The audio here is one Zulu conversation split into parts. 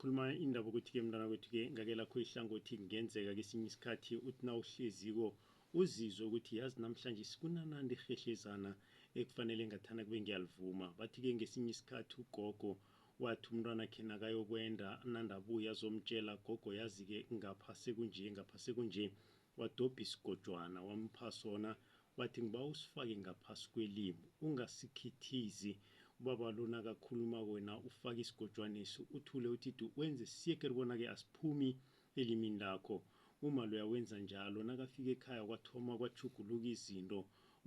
sikhuluma indaba ukuthi-ke mntwana kwethu-ke ngake lakho ihlangothi kungenzeka kesinye isikhathi uthi nawuhleziko uzizwe ukuthi yazi namhlanje kunanandi irhehlezana ekufanele ngathana kube ngiyalivuma. Bathi-ke ngesinye isikhathi ugogo wathi umntwana khe nakayokwenda nandabuya azomtshela gogo yazi-ke ngapha sekunje ngapha sekunje, wadobha isigojwana wampha sona wathi ngiba usifake ngaphasi kwelimi ungasikhithizi. Ubaba lona akakhuluma wena ufake isigojwanesi uthule uthithi wenze siyeke ribona-ke asiphumi elimini lakho. Uma loya wenza njalo nakafika ekhaya kwathoma kwatjhuguluka izinto.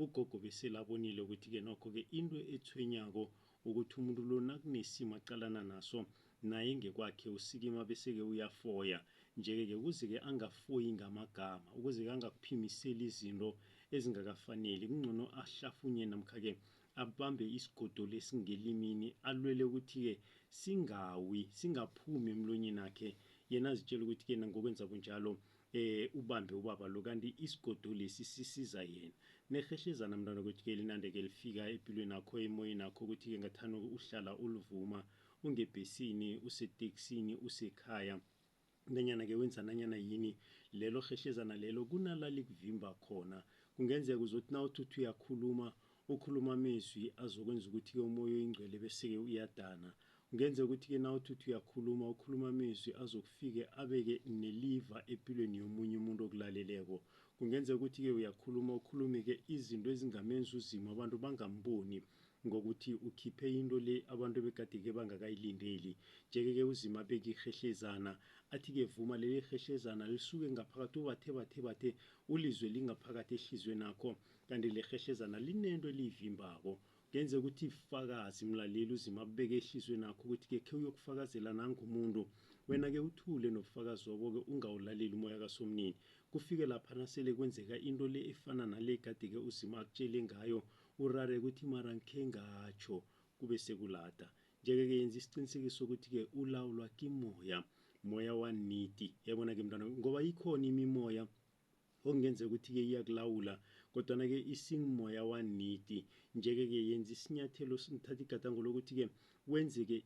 Ugogo beselabonile ukuthi-ke nokho-ke into ethwenyako ukuthi umuntu lo nakunesimo aqalana naso naye ngekwakhe usikima bese-ke uyafoya. Nje-ke ukuze-ke angafoyi ngamagama, ukuze-ke angakuphimiseli izinto ezingakafaneli, kungcono ahlafunye namkha-ke abambe isigodo lesingelimini alwele ukuthi-ke singawi singaphumi emlonyeni wakhe. Yena azitshela ukuthi-ke ngokwenza bunjalo ubambe ubaba lo, kanti isigodo lesi sisiza yena. Nerhehlezana mntwana ukuthi-ke linande-ke lifika empilweni yakho emoyeni yakho ukuthi-ke ngathana uhlala ulivuma ungebhesini, useteksini, usekhaya, nanyana-ke wenza nanyana yini, lelo rhehlezana lelo kunala likuvimba khona. Kungenzeka uzothi nawuthi uyakhuluma ukhuluma amezwi azokwenza ukuthi-ke umoya oyingcwele bese-ke uyadana. Kungenzeka ukuthi-ke nawuthi uyakhuluma ukhuluma amezwi azokufike abeke neliva empilweni yomunye umuntu okulaleleko. Kungenzeka ukuthi-ke uyakhuluma ukhulume-ke izinto ezingamenza uzima abantu bangamboni ngokuthi ukhiphe into le abantu begade-ke bangakayilindeli. Nje-ke uzima abeke irhehlezana athi-ke vuma leli rhehlezana lisuke ngaphakathi ubathe ulizwe lingaphakathi ehliziyweni yakho, kanti lerhehlezana linento eliyivimbako. Kungenzeka ukuthi fakazi mlaleli uzima abeke ehliziyweni yakho ukuthi-ke khe uyokufakazela nangumuntu, wena-ke uthule nobufakazi wabo-ke ungawulaleli umoya kasomnini. Kufike lapha nasele kwenzeka into le efana nale kade-ke uzima akutshele ngayo, urare ukuthi mara ngikhe ngatsho kube sekulada. Nje-ke yenza isiqinisekiso ukuthi-ke ulawulwa kimoya, moya waniti. Yabona-ke mntwana, ngoba ikhona imimoya okungenzeka ukuthi-ke iyakulawula kodwana-ke isingimoya waniti. Nje-ke yenza isinyathelo sithatha igadango lokuthi-ke wenzeke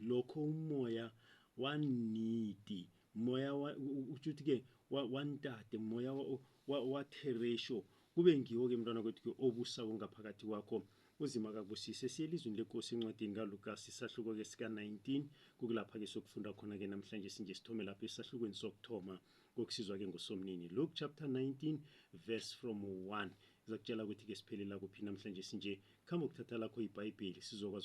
lokho umoya waniti, moya utsho ukuthi-ke wantate, moya watheresho kube ngiwo-ke mntwana kwethu-ke obusako ngaphakathi kwakho. Uzima akakubusise. Siyelizweni lekosi encwadini kaLukas isahluko-ke sika-19 kukulapha-ke sokufunda khona-ke namhlanje sinje sithome lapho esahlukweni sokuthoma kokusizwa-ke ngosomnini. Luke chapter 19 verse from 1 izakutshela ukuthi-ke siphelela kuphi namhlanje sinje. Khamba ukuthatha lakho ibhayibheli sizokwazi